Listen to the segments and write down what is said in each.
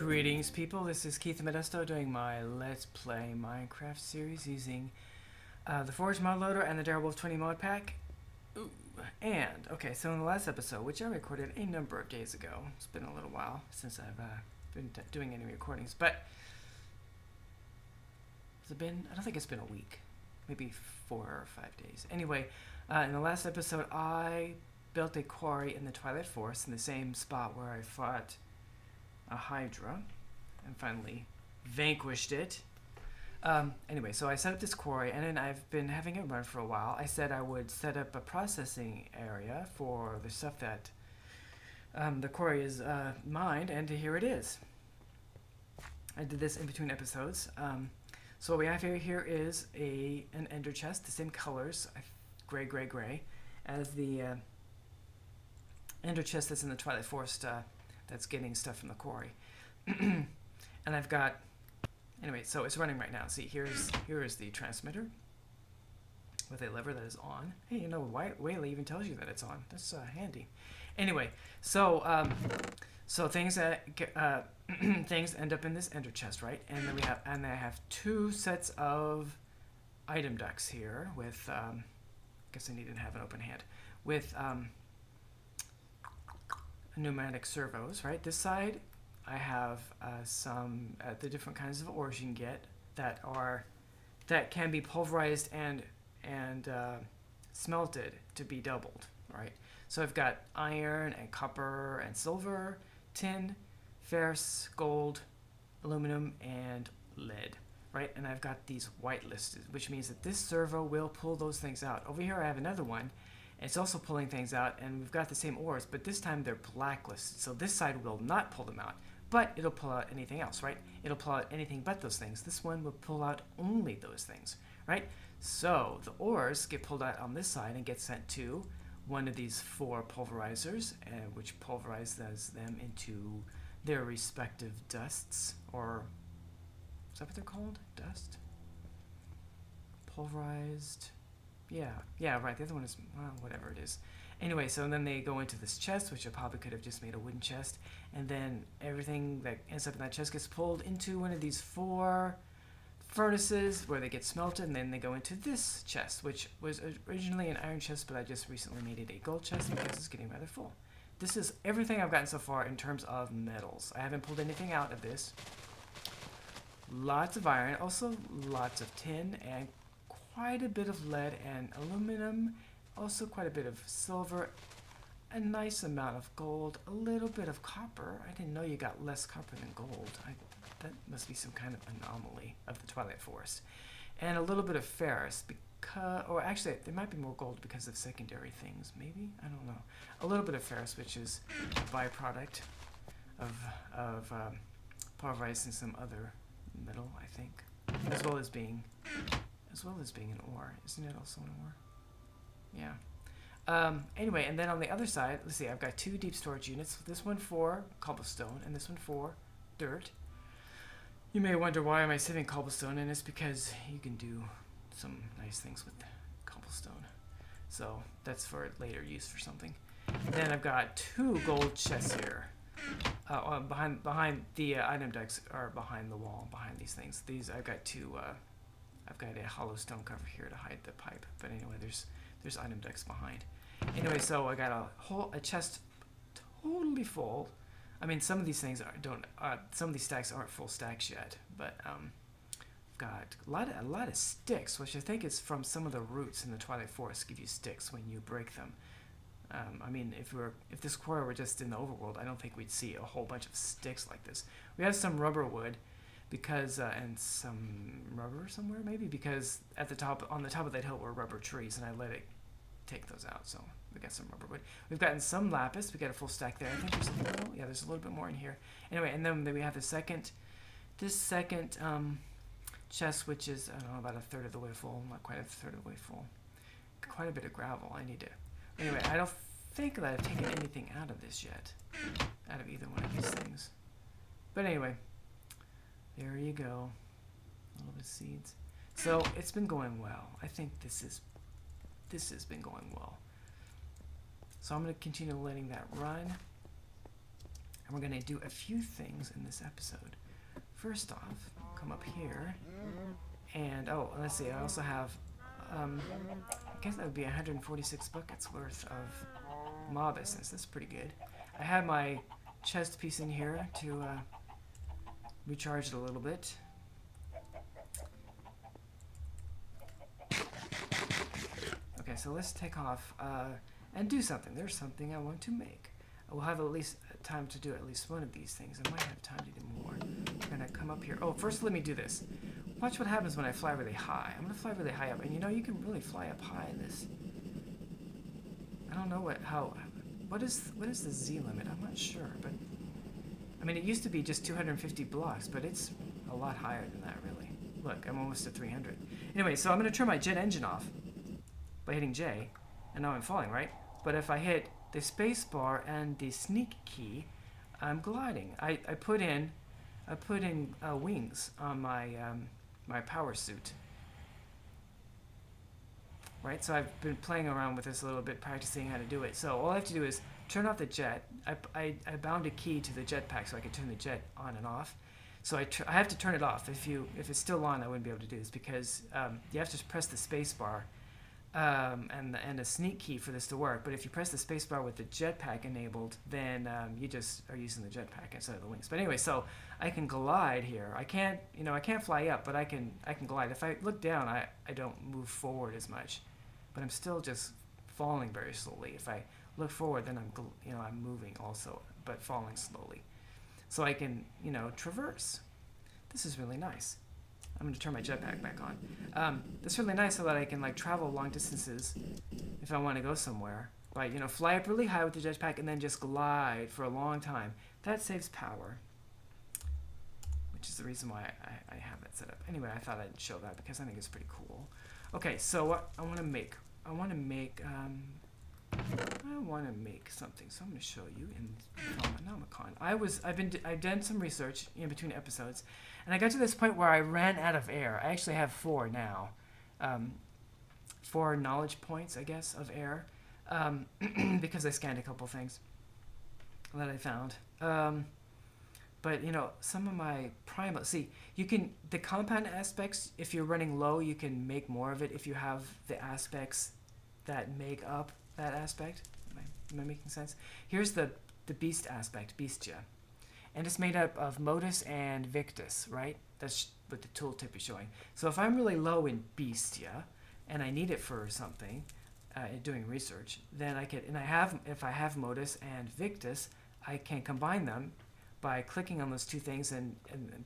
Greetings, people. This is Keith Modesto doing my Let's Play Minecraft series using the Forge mod loader and the Darewolf 20 mod pack. Ooh. And, okay, so in the last episode, which I recorded a number of days ago, it's been a little while since I've been doing any recordings, but has it been? I don't think it's been a week. Maybe 4 or 5 days. Anyway, in the last episode, I built a quarry in the Twilight Forest in the same spot where I fought a Hydra and finally vanquished it. Anyway, so I set up this quarry and then I've been having it run for a while. I said I would set up a processing area for the stuff that the quarry is mined, and here it is. I did this in between episodes. So what we have here is an ender chest, the same colors, gray, gray, gray, as the ender chest that's in the Twilight Forest that's getting stuff from the quarry. And I've got, anyway, so it's running right now. See, here is the transmitter with a lever that is on. Hey, you know, Whaley even tells you that it's on. That's handy. Anyway, so things that things end up in this ender chest, right? And then I have two sets of item ducts here with I guess I need to have an open hand with pneumatic servos, right? This side I have some the different kinds of ores you can get that can be pulverized and smelted to be doubled, right? So I've got iron and copper and silver, tin, ferrous, gold, aluminum, and lead, right? And I've got these whitelisted, which means that this servo will pull those things out. Over here I have another one. It's also pulling things out, and we've got the same ores, but this time they're blacklisted. So this side will not pull them out, but it'll pull out anything else, right? It'll pull out anything but those things. This one will pull out only those things, right? So the ores get pulled out on this side and get sent to one of these 4 pulverizers, which pulverizes them into their respective dusts, or is that what they're called? Dust? Pulverized. Yeah, right. The other one is, well, whatever it is. Anyway, so then they go into this chest, which I probably could have just made a wooden chest, and then everything that ends up in that chest gets pulled into one of these 4 furnaces where they get smelted, and then they go into this chest, which was originally an iron chest, but I just recently made it a gold chest because it's getting rather full. This is everything I've gotten so far in terms of metals. I haven't pulled anything out of this. Lots of iron, also lots of tin, and quite a bit of lead and aluminum, also quite a bit of silver, a nice amount of gold, a little bit of copper. I didn't know you got less copper than gold. That must be some kind of anomaly of the Twilight Forest. And a little bit of ferrous, because, or actually there might be more gold because of secondary things, maybe? I don't know. A little bit of ferrous, which is a byproduct of pulverizing some other metal, I think, as well as being an ore. Isn't it also an ore? Yeah. Anyway, and then on the other side, let's see, I've got 2 deep storage units. This one for cobblestone and this one for dirt. You may wonder, why am I saving cobblestone? And it's because you can do some nice things with cobblestone. So that's for later use for something. And then I've got 2 gold chests here. Behind the item decks are behind the wall, behind these things. These I've got 2. I've got a hollow stone cover here to hide the pipe. But anyway, there's item decks behind. Anyway, so I got a chest totally full. I mean, some of these things some of these stacks aren't full stacks yet, but I've got a lot of sticks, which I think is from some of the roots in the Twilight Forest give you sticks when you break them. I mean, if this quarry were just in the overworld, I don't think we'd see a whole bunch of sticks like this. We have some rubber wood, because and some rubber somewhere maybe, because on the top of that hill were rubber trees, and I let it take those out. So we got some rubber wood. We've gotten some lapis. We got a full stack there. I think there's a little bit more in here. Anyway, and then we have this second chest, which is, I don't know, about a third of the way full. Not quite a third of the way full. Quite a bit of gravel. I need to. Anyway, I don't think that I've taken anything out of this yet, out of either one of these things. But anyway, there you go. All the seeds. So it's been going well. I think this has been going well. So I'm going to continue letting that run. And we're going to do a few things in this episode. First off, come up here. And, oh, let's see, I also have, I guess that would be 146 buckets worth of mob essence. That's pretty good. I have my chest piece in here to recharge it a little bit. Okay, so let's take off and do something. There's something I want to make. I will have at least time to do at least one of these things. I might have time to do more. We're gonna come up here. Oh, first let me do this. Watch what happens when I fly really high. I'm gonna fly really high up, and you know you can really fly up high in this. I don't know what is the Z limit? I'm not sure, but I mean it used to be just 250 blocks, but it's a lot higher than that really. Look, I'm almost at 300. Anyway, so I'm gonna turn my jet engine off by hitting J, and now I'm falling, right? But if I hit the space bar and the sneak key, I'm gliding. I put in wings on my my power suit. Right, so I've been playing around with this a little bit, practicing how to do it. So all I have to do is turn off the jet. I bound a key to the jetpack so I can turn the jet on and off. So I have to turn it off. If it's still on, I wouldn't be able to do this because you have to press the space bar and a sneak key for this to work. But if you press the space bar with the jetpack enabled, then you just are using the jetpack instead of the wings. But anyway, so I can glide here. I can't fly up, but I can glide. If I look down, I don't move forward as much, but I'm still just falling very slowly. If I look forward, then I'm moving also, but falling slowly. So I can traverse. This is really nice. I'm going to turn my jetpack back on. This is really nice so that I can travel long distances if I want to go somewhere. But fly up really high with the jetpack and then just glide for a long time. That saves power, which is the reason why I have it set up. Anyway, I thought I'd show that because I think it's pretty cool. Okay, so what I want to make. I want to make something. So I'm going to show you in Phenomenon. I've done some research in between episodes, and I got to this point where I ran out of air. I actually have 4 now. 4 knowledge points, I guess, of air, because I scanned a couple things that I found. But some of my primal. See, the compound aspects. If you're running low, you can make more of it. If you have the aspects that make up that aspect. Am I making sense? Here's the beast aspect, Beastia. And it's made up of Modus and Victus, right? That's what the tooltip is showing. So if I'm really low in Beastia, and I need it for something, doing research, then if I have Modus and Victus, I can combine them by clicking on those 2 things and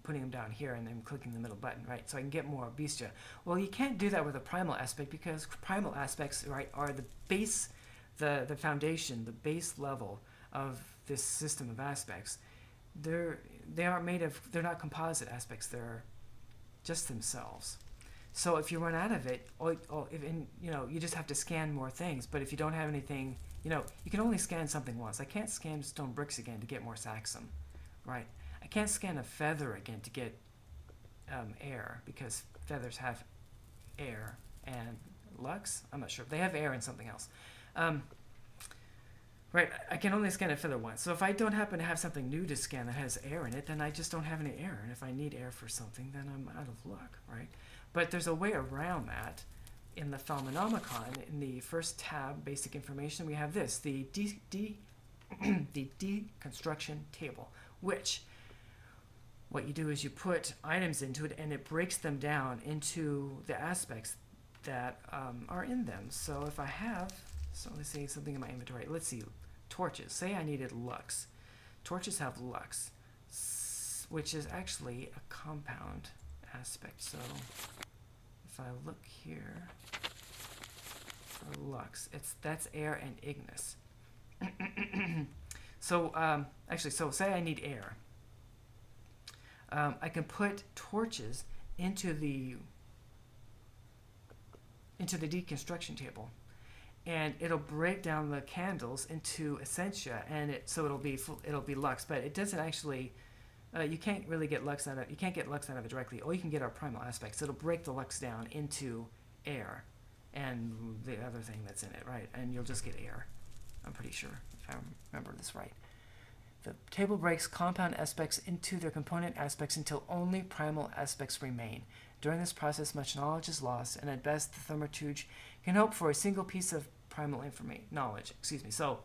putting them down here and then clicking the middle button, right? So I can get more Beastia. Well, you can't do that with a primal aspect because primal aspects, right, are the base, the foundation, the base level of this system of aspects. They're not composite aspects. They're just themselves. So if you run out of it, you just have to scan more things. But if you don't have anything, you can only scan something once. I can't scan stone bricks again to get more Saxum. Right. I can't scan a feather again to get air because feathers have air and lux. I'm not sure. They have air and something else. Right. I can only scan a feather once. So if I don't happen to have something new to scan that has air in it, then I just don't have any air. And if I need air for something, then I'm out of luck. Right. But there's a way around that. In the Phenomenomicon, in the first tab, basic information, we have this, the deconstruction table. Which, what you do is you put items into it and it breaks them down into the aspects that are in them. So if I have, let's say something in my inventory. Let's see, torches. Say I needed lux. Torches have lux, which is actually a compound aspect. So if I look here for lux, that's air and ignis. So so say I need air. I can put torches into the deconstruction table, and it'll break down the candles into essentia, and it'll be lux, but it doesn't actually. You can't really get lux out of. You can't get lux out of it directly. All you can get are primal aspects. It'll break the lux down into air, and the other thing that's in it, right? And you'll just get air. I'm pretty sure, if I remember this right. The table breaks compound aspects into their component aspects until only primal aspects remain. During this process, much knowledge is lost, and at best, the thaumaturge can hope for a single piece of primal knowledge. So,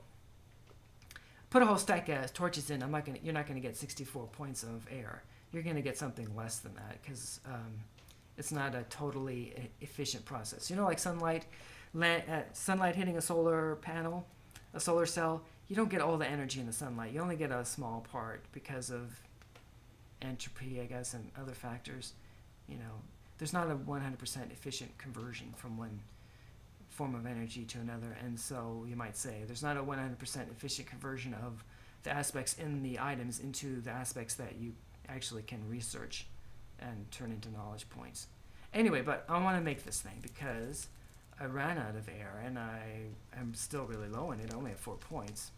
put a whole stack of torches in. You're not gonna get 64 points of air. You're gonna get something less than that because it's not a totally efficient process. You know, like sunlight hitting a solar panel, a solar cell. You don't get all the energy in the sunlight. You only get a small part because of entropy, I guess, and other factors. You know, there's not a 100% efficient conversion from one form of energy to another, and so you might say there's not a 100% efficient conversion of the aspects in the items into the aspects that you actually can research and turn into knowledge points. Anyway, but I want to make this thing because I ran out of air and I am still really low in it. I only have 4 points.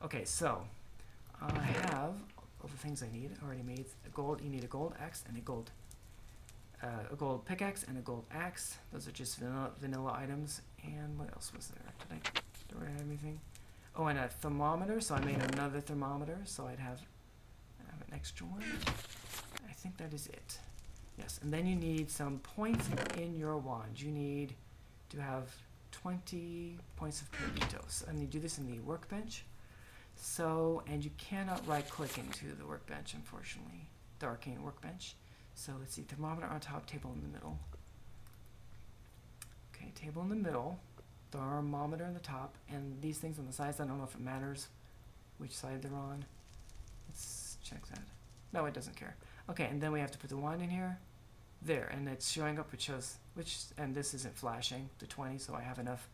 Okay, so I have all the things I need already made. You need a gold axe and a gold pickaxe and a gold axe. Those are just vanilla items. And what else was there? Do I have anything? Oh, and a thermometer. So I made another thermometer. So I'd have an extra one. I think that is it. Yes, and then you need some points in your wand. You need to have 20 points of Puritos. And you do this in the workbench. So, and you cannot right-click into the workbench, unfortunately. The arcane workbench. So let's see, thermometer on top, table in the middle. Okay, table in the middle, thermometer on the top, and these things on the sides, I don't know if it matters which side they're on. Let's check that. No, it doesn't care. Okay, and then we have to put the wand in here. There, and it's showing up, and this isn't flashing, the 20, so I have enough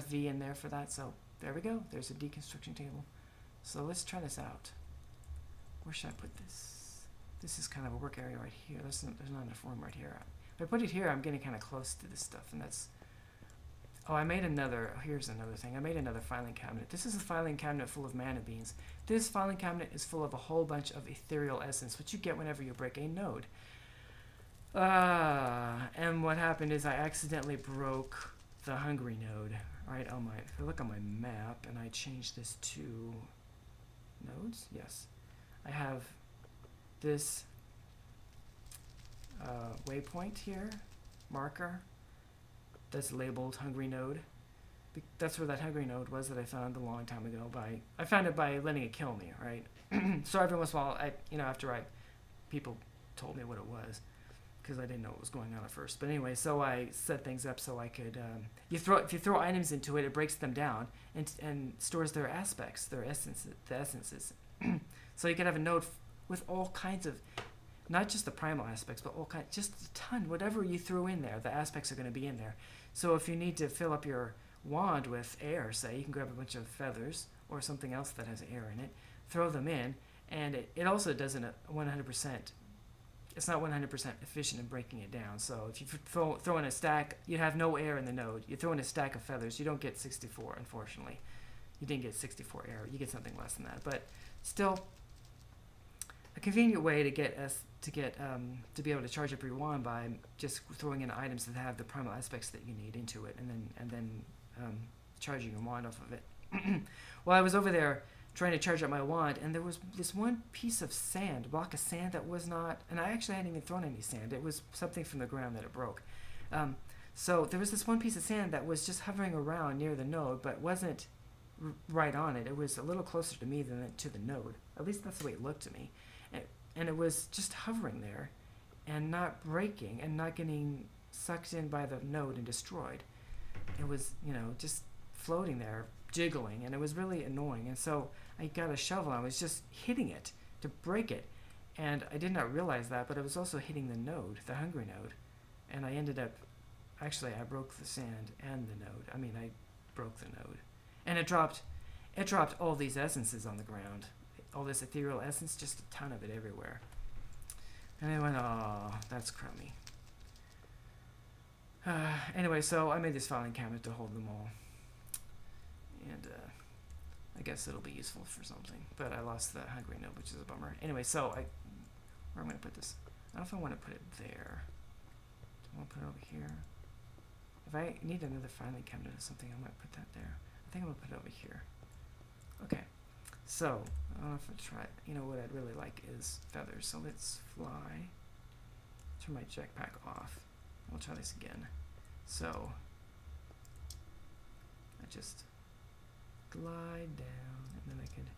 V in there for that, so there we go. There's a deconstruction table. So let's try this out. Where should I put this? This is kind of a work area right here. There's not enough room right here. If I put it here, I'm getting kind of close to this stuff, and that's... Oh, here's another thing. I made another filing cabinet. This is a filing cabinet full of mana beans. This filing cabinet is full of a whole bunch of ethereal essence, which you get whenever you break a node. And what happened is I accidentally broke the hungry node. Right, if I look on my map and I change this to nodes, yes. I have this waypoint here, marker, that's labeled hungry node. That's where that hungry node was that I found a long time ago. I found it by letting it kill me, right? So every once in a while, people told me what it was, because I didn't know what was going on at first. But anyway, so I set things up so I could. If you throw items into it, it breaks them down and stores their aspects, the essences. So you could have a node with all kinds of, not just the primal aspects, but just a ton. Whatever you threw in there, the aspects are going to be in there. So if you need to fill up your wand with air, say, you can grab a bunch of feathers or something else that has air in it, throw them in, and it also doesn't 100%. It's not 100% efficient in breaking it down. So if you throw in a stack, you have no air in the node. You throw in a stack of feathers, you don't get 64, unfortunately. You didn't get 64 air. You get something less than that. But still, a convenient way to to be able to charge up your wand by just throwing in items that have the primal aspects that you need into it, and then charging your wand off of it. Well, I was over there trying to charge up my wand, and there was this one piece of sand, block of sand that was not, and I actually hadn't even thrown any sand. It was something from the ground that it broke. So there was this one piece of sand that was just hovering around near the node, but wasn't right on it. It was a little closer to me than to the node. At least that's the way it looked to me. And it was just hovering there and not breaking and not getting sucked in by the node and destroyed. It was, just floating there, jiggling, and it was really annoying. And so I got a shovel and I was just hitting it to break it. And I did not realize that, but I was also hitting the node, the hungry node. And I ended up, actually I broke the sand and the node. I broke the node. And it dropped all these essences on the ground. All this ethereal essence, just a ton of it everywhere. And I went, oh, that's crummy. Anyway, so I made this filing cabinet to hold them all. And I guess it'll be useful for something. But I lost the hungry node, which is a bummer. Anyway, so where am I going to put this? I don't know if I want to put it there. Do I want to put it over here? If I need another filing cabinet or something, I might put that there. I think I'm going to put it over here. Okay. So, I don't know if I try. You know what I'd really like is feathers. So let's fly. Turn my jetpack off. We'll try this again. So, I just glide down, and then I could.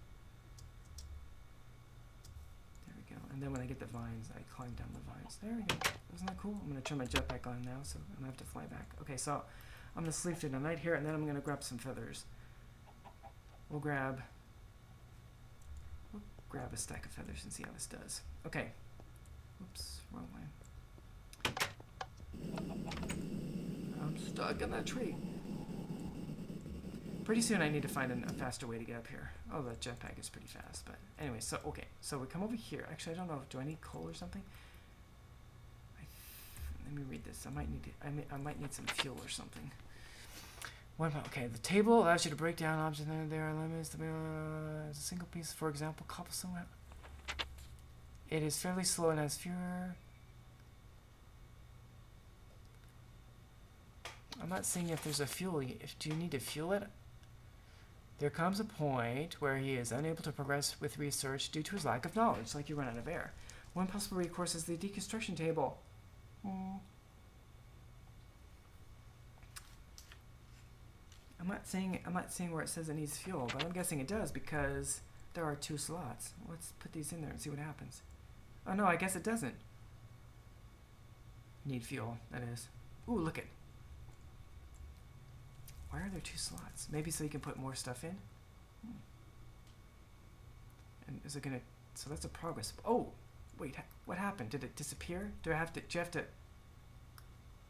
There we go. And then when I get the vines, I climb down the vines. There we go. Isn't that cool? I'm gonna turn my jetpack on now, so I don't have to fly back. Okay, so I'm gonna sleep through the night here, and then I'm gonna grab some feathers. We'll grab a stack of feathers and see how this does. Okay. Oops, wrong way. I'm stuck in that tree. Pretty soon I need to find a faster way to get up here. Oh, the jetpack is pretty fast, but anyway, so okay. So we come over here. Actually, I don't know. Do I need coal or something? Let me read this. I might need some fuel or something. What about, okay, the table allows you to break down objects, and there are limits. As a single piece, for example, cobblestone. It is fairly slow and has fewer. I'm not seeing if there's a fuel. Do you need to fuel it? There comes a point where he is unable to progress with research due to his lack of knowledge, like you run out of air. One possible recourse is the deconstruction table. I'm not seeing where it says it needs fuel, but I'm guessing it does because there are 2 slots. Let's put these in there and see what happens. Oh no, I guess it doesn't. Need fuel, that is. Ooh, look it. Why are there 2 slots? Maybe so you can put more stuff in? And is it gonna, so that's a progress. Oh, wait, what happened? Did it disappear? Do you have to,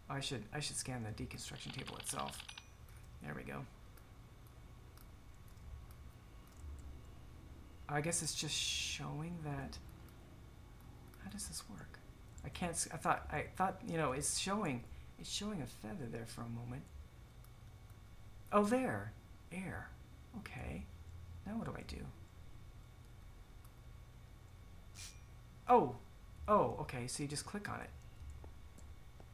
oh, I should scan the deconstruction table itself. There we go. I guess it's just showing that. How does this work? I can't. I thought. You know, it's showing a feather there for a moment. Oh, there, air. Okay. Now what do I do? Oh, okay. So you just click on it.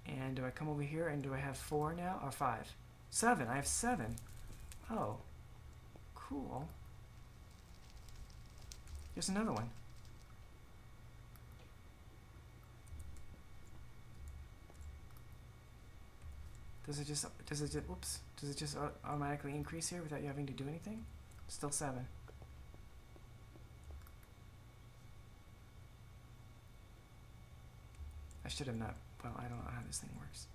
And do I come over here and do I have 4 now or 5? 7. I have 7. Oh, cool. Here's another one. Does it just automatically increase here without you having to do anything? Still 7. I should have not. Well, I don't know how this thing works.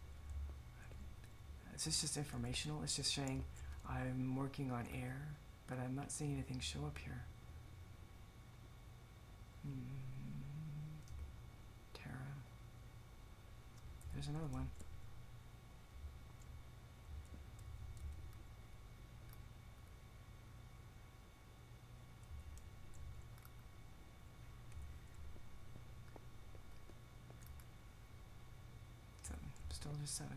Is this just informational? It's just saying I'm working on air, but I'm not seeing anything show up here. Terra. There's another one. Still just 7.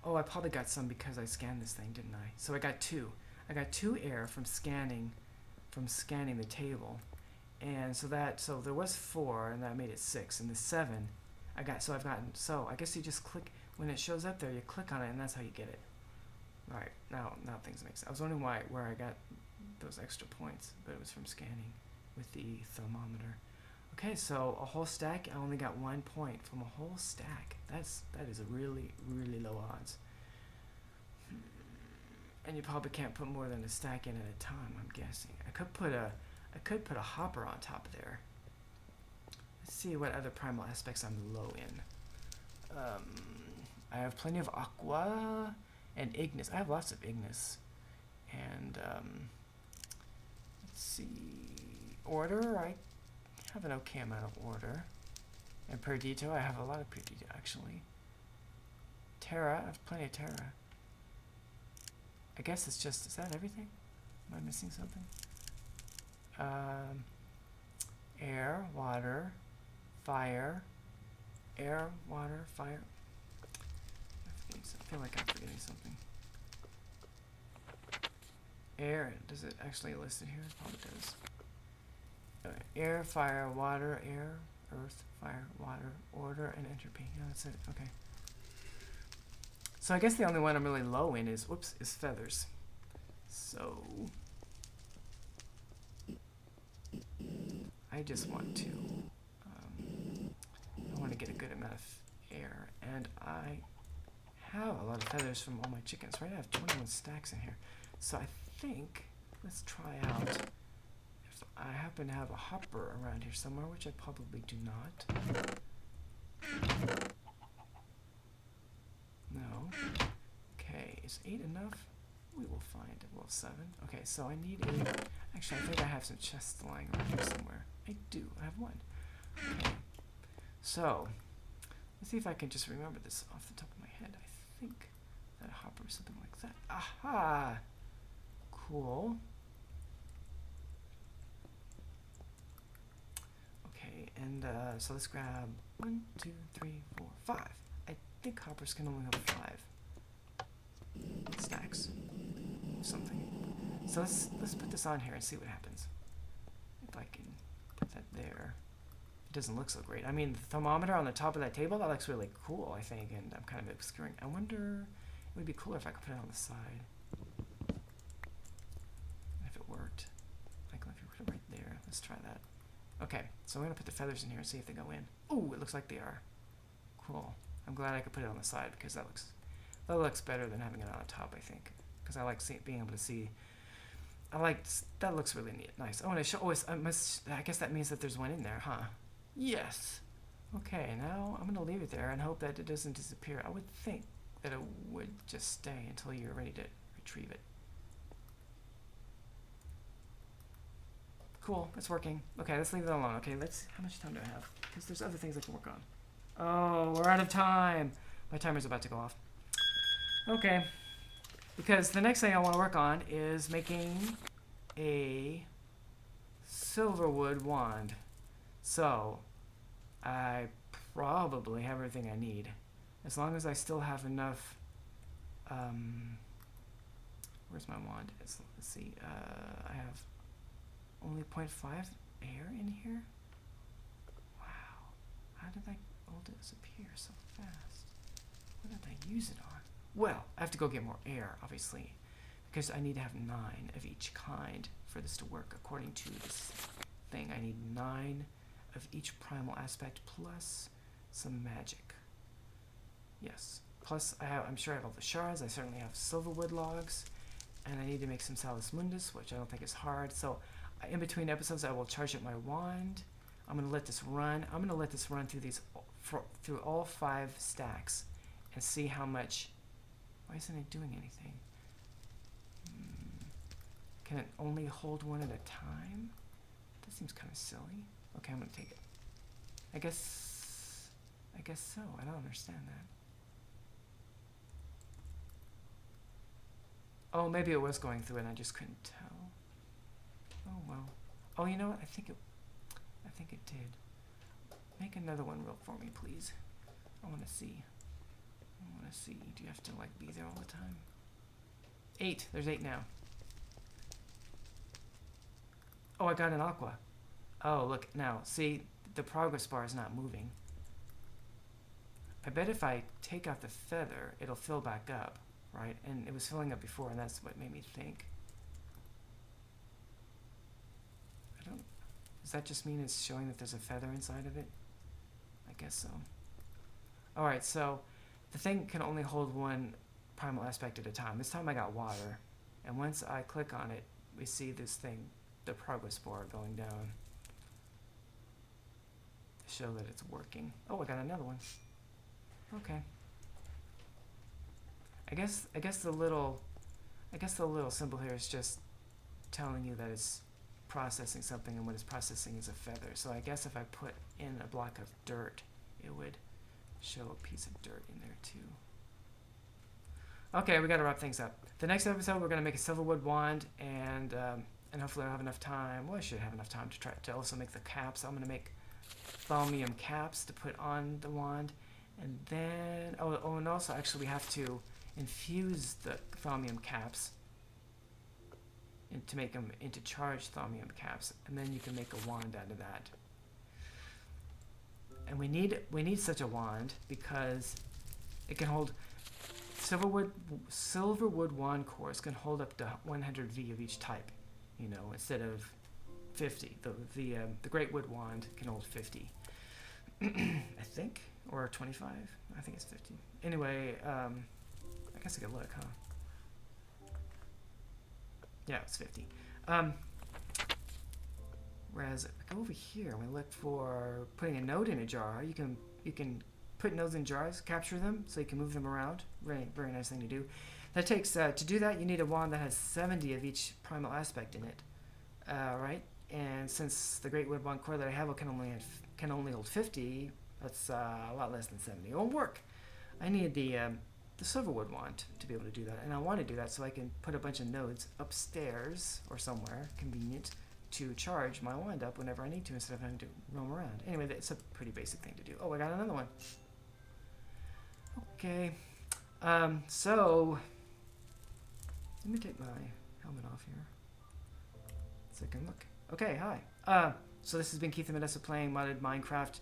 Oh, I probably got some because I scanned this thing, didn't I? So I got 2. I got 2 air from scanning the table. And so there was 4 and that made it 6. And the 7 I guess you just click when it shows up there, you click on it and that's how you get it. Alright, now things make sense. I was wondering where I got those extra points, but it was from scanning with the thermometer. Okay, so a whole stack, I only got 1 point from a whole stack. That is a really, really low odds. And you probably can't put more than a stack in at a time, I'm guessing. I could put a hopper on top there. Let's see what other primal aspects I'm low in. I have plenty of aqua and ignis. I have lots of ignis. And let's see. Order, I have an okay amount of order. And Perdito, I have a lot of Perdito actually. Terra, I have plenty of Terra. I guess it's just, is that everything? Am I missing something? Air, water, fire. Air, water, fire. I feel like I'm forgetting something. Air, does it actually list it here? It probably does. Air, fire, water, air. earth, fire, water, order, and entropy. Yeah, that's it. Okay. So I guess the only one I'm really low in is, whoops, is feathers. So I just want to, I want to get a good amount of air, and I have a lot of feathers from all my chickens, right? I have 21 stacks in here. So I think, let's try out, if I happen to have a hopper around here somewhere, which I probably do not. No. Okay, is 8 enough? We will find it. Well, 7. Okay, so I need a, actually I think I have some chests lying around here somewhere. I do, I have 1. Okay, so let's see if I can just remember this off the top of my head. I think that hopper is something like that. Aha! Cool. Okay, and so let's grab 1, 2, 3, 4, 5. I think hoppers can only have 5 stacks. Something. So let's put this on here and see what happens. If I can put that there. It doesn't look so great. I mean, the thermometer on the top of that table, that looks really cool, I think, and I'm kind of obscuring. I wonder, it would be cooler if I could put it on the side. If it worked. Like, if you put it right there. Let's try that. Okay, so I'm going to put the feathers in here and see if they go in. Ooh, it looks like they are. Cool. I'm glad I could put it on the side because that looks better than having it on the top, I think. Because I like being able to see. That looks really neat. Nice. Oh, and I guess that means that there's one in there, huh? Yes. Okay, now I'm going to leave it there and hope that it doesn't disappear. I would think that it would just stay until you're ready to retrieve it. Cool, it's working. Okay, let's leave it alone. Okay, how much time do I have? Because there's other things I can work on. Oh, we're out of time. My timer's about to go off. Okay. Because the next thing I want to work on is making a silverwood wand. So, I probably have everything I need. As long as I still have enough, where's my wand? Let's see, I have only 0.5 air in here? Wow, how did that all disappear so fast? What did I use it on? Well, I have to go get more air, obviously, because I need to have 9 of each kind for this to work. According to this thing, I need 9 of each primal aspect plus some magic. Yes. Plus, I'm sure I have all the shards. I certainly have silverwood logs, and I need to make some Salus Mundus, which I don't think is hard. So, in between episodes, I will charge up my wand. I'm going to let this run. I'm going to let this run through all 5 stacks and see how much. Why isn't it doing anything? Can it only hold one at a time? That seems kind of silly. Okay, I'm gonna take it. I guess so. I don't understand that. Oh, maybe it was going through it and I just couldn't tell. Oh well. Oh, you know what? I think it did. Make another one real for me, please. I want to see. Do you have to like be there all the time? 8. There's 8 now. Oh, I got an aqua. Oh, look now. See, the progress bar is not moving. I bet if I take out the feather, it'll fill back up, right? And it was filling up before, and that's what made me think. Does that just mean it's showing that there's a feather inside of it? I guess so. Alright, so the thing can only hold one primal aspect at a time. This time I got water, and once I click on it, we see this thing, the progress bar going down to show that it's working. Oh, I got another one. Okay. I guess the little symbol here is just telling you that it's processing something, and what it's processing is a feather. So I guess if I put in a block of dirt, it would show a piece of dirt in there too. Okay, we gotta wrap things up. The next episode, we're gonna make a silverwood wand, and hopefully I'll have enough time. Well, I should have enough time to try to also make the caps. I'm gonna make thaumium caps to put on the wand, and then and also actually we have to infuse the thaumium caps and to make them into charged thaumium caps, and then you can make a wand out of that. And we need such a wand because it can hold silverwood wand cores can hold up to 100 V of each type, you know, instead of 50. The great wood wand can hold 50, I think, or 25. I think it's 50. Anyway, I guess I could look, huh? Yeah, it's 50. Whereas if I go over here and we look for putting a node in a jar, you can put nodes in jars, capture them, so you can move them around. Very nice thing to do. That takes to do that you need a wand that has 70 of each primal aspect in it, right? And since the great wood wand core that I have can only hold 50, that's a lot less than 70. It won't work. I need the silverwood wand to be able to do that, and I want to do that so I can put a bunch of nodes upstairs or somewhere convenient to charge my wand up whenever I need to instead of having to roam around. Anyway, it's a pretty basic thing to do. Oh, I got another one. Okay, so let me take my helmet off here so I can look. Okay, hi. So this has been Keith and Vanessa playing modded Minecraft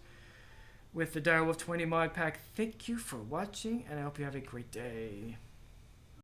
with the Direwolf 20 mod pack. Thank you for watching, and I hope you have a great day.